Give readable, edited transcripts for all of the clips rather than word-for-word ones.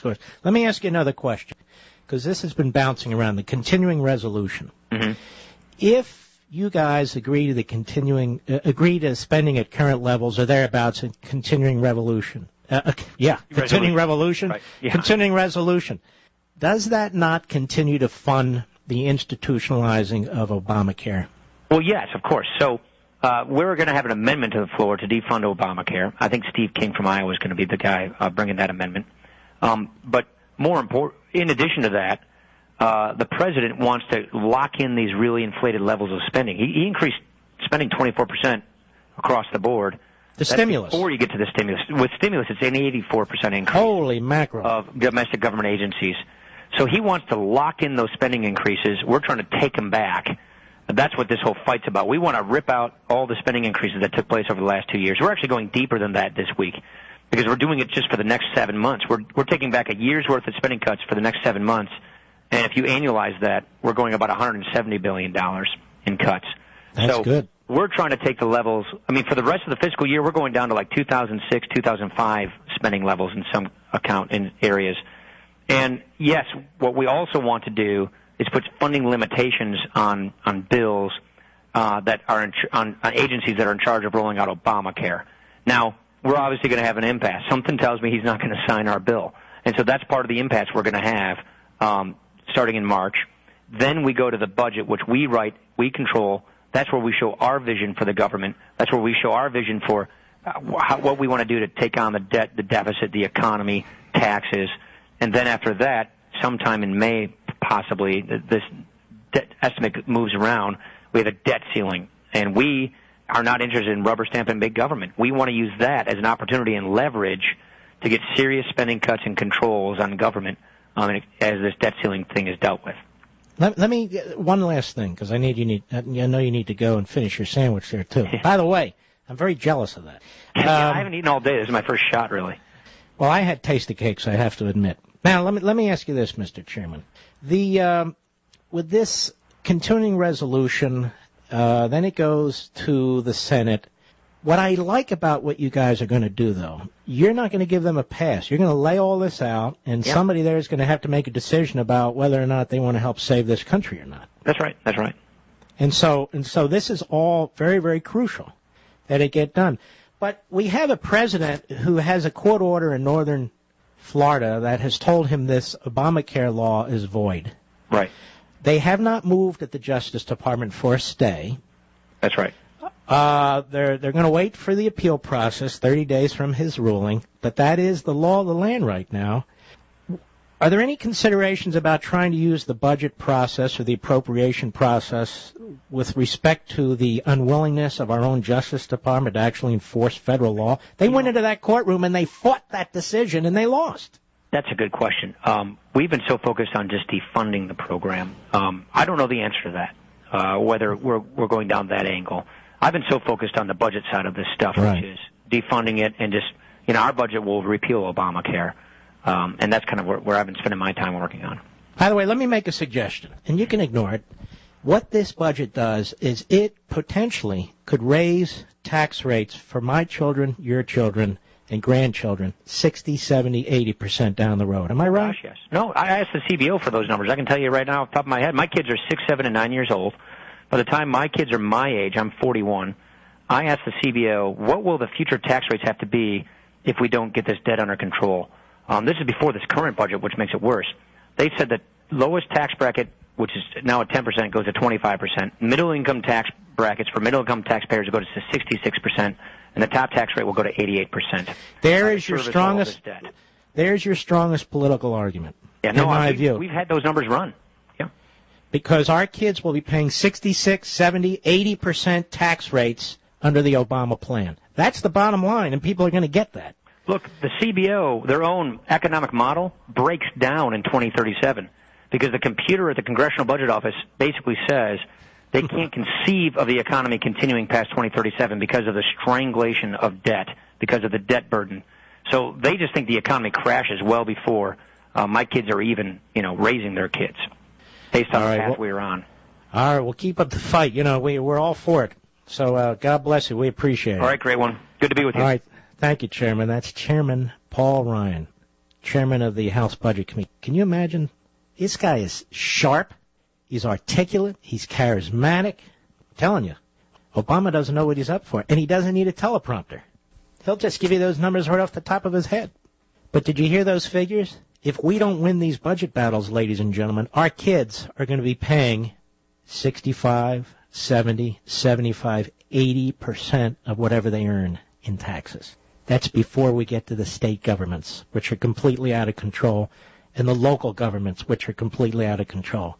course. Let me ask you another question, because this has been bouncing around, the continuing resolution. Mm-hmm. If you guys agree to spending at current levels or thereabouts in continuing revolution, continuing revolution, right. Yeah. continuing resolution, does that not continue to fund the institutionalizing of Obamacare? Well, yes, of course. So we're going to have an amendment to the floor to defund Obamacare. I think Steve King from Iowa is going to be the guy bringing that amendment. But more important, in addition to that, the president wants to lock in these really inflated levels of spending. He increased spending 24% across the board. That's stimulus. Before you get to the stimulus. With stimulus, it's an 84% increase. Holy mackerel. Of domestic government agencies. So he wants to lock in those spending increases. We're trying to take them back. That's what this whole fight's about. We want to rip out all the spending increases that took place over the last 2 years. We're actually going deeper than that this week because we're doing it just for the next 7 months. We're taking back a year's worth of spending cuts for the next 7 months. And if you annualize that, we're going about $170 billion in cuts. That's good. We're trying to take the levels. I mean, for the rest of the fiscal year, we're going down to like 2006, 2005 spending levels in some account in areas. And yes, what we also want to do is put funding limitations on bills that are on agencies that are in charge of rolling out Obamacare. Now, we're obviously going to have an impasse. Something tells me he's not going to sign our bill. And so that's part of the impasse we're going to have starting in March. Then we go to the budget, which we write, we control. That's where we show our vision for the government. That's where we show our vision for what we want to do to take on the debt, the deficit, the economy, taxes. And then after that, sometime in May, possibly, this debt estimate moves around. We have a debt ceiling. And we are not interested in rubber stamping big government. We want to use that as an opportunity and leverage to get serious spending cuts and controls on government as this debt ceiling thing is dealt with. Let me one last thing, because I know you need to go and finish your sandwich there too. By the way, I'm very jealous of that. I haven't eaten all day. This is my first shot, really. Well, I had tasty cakes, I have to admit. Now, let me ask you this, Mr. Chairman. With this continuing resolution, then it goes to the Senate. What I like about what you guys are going to do, though, you're not going to give them a pass. You're going to lay all this out, and somebody there is going to have to make a decision about whether or not they want to help save this country or not. That's right. That's right. And so this is all very, very crucial that it get done. But we have a president who has a court order in northern Florida that has told him this Obamacare law is void. Right. They have not moved at the Justice Department for a stay. That's right. They're going to wait for the appeal process, 30 days from his ruling, but that is the law of the land right now. Are there any considerations about trying to use the budget process or the appropriation process with respect to the unwillingness of our own Justice Department to actually enforce federal law? They went into that courtroom and they fought that decision and they lost. That's a good question. We've been so focused on just defunding the program. I don't know the answer to that, whether we're going down that angle. I've been so focused on the budget side of this stuff, right, which is defunding it and just, our budget will repeal Obamacare. And that's kind of where I've been spending my time working on. By the way, let me make a suggestion, and you can ignore it. What this budget does is it potentially could raise tax rates for my children, your children, and grandchildren 60, 70, 80% down the road. Am I right? Gosh, yes. No, I asked the CBO for those numbers. I can tell you right now off the top of my head, my kids are 6, 7, and 9 years old. By the time my kids are my age, I'm 41, I asked the CBO, what will the future tax rates have to be if we don't get this debt under control? This is before this current budget, which makes it worse. They said that lowest tax bracket, which is now at 10%, goes to 25%. Middle-income tax brackets for middle-income taxpayers go to 66%, and the top tax rate will go to 88%. There's your strongest political argument, in my view. We've had those numbers run. Yeah. Because our kids will be paying 66, 70, 80% tax rates under the Obama plan. That's the bottom line, and people are going to get that. Look, the CBO, their own economic model, breaks down in 2037 because the computer at the Congressional Budget Office basically says they can't conceive of the economy continuing past 2037 because of the strangulation of debt, because of the debt burden. So they just think the economy crashes well before my kids are even, raising their kids based on the path we're on. All right, we'll keep up the fight. We're all for it. So God bless you. We appreciate it. All right, great one. Good to be with you. All right. Thank you, Chairman. That's Chairman Paul Ryan. chairman of the House Budget Committee. Can you imagine? This guy is sharp. He's articulate. He's charismatic. I'm telling you, Obama doesn't know what he's up for, and he doesn't need a teleprompter. He'll just give you those numbers right off the top of his head. But did you hear those figures? If we don't win these budget battles, ladies and gentlemen, our kids are going to be paying 65, 70, 75, 80% of whatever they earn in taxes. That's before we get to the state governments, which are completely out of control, and the local governments, which are completely out of control.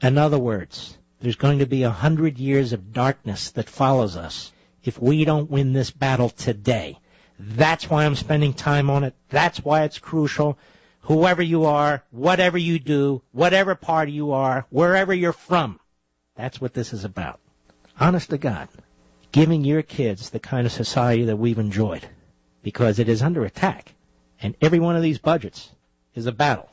In other words, there's going to be 100 years of darkness that follows us if we don't win this battle today. That's why I'm spending time on it. That's why it's crucial. Whoever you are, whatever you do, whatever party you are, wherever you're from, that's what this is about. Honest to God, giving your kids the kind of society that we've enjoyed, because it is under attack, and every one of these budgets is a battle.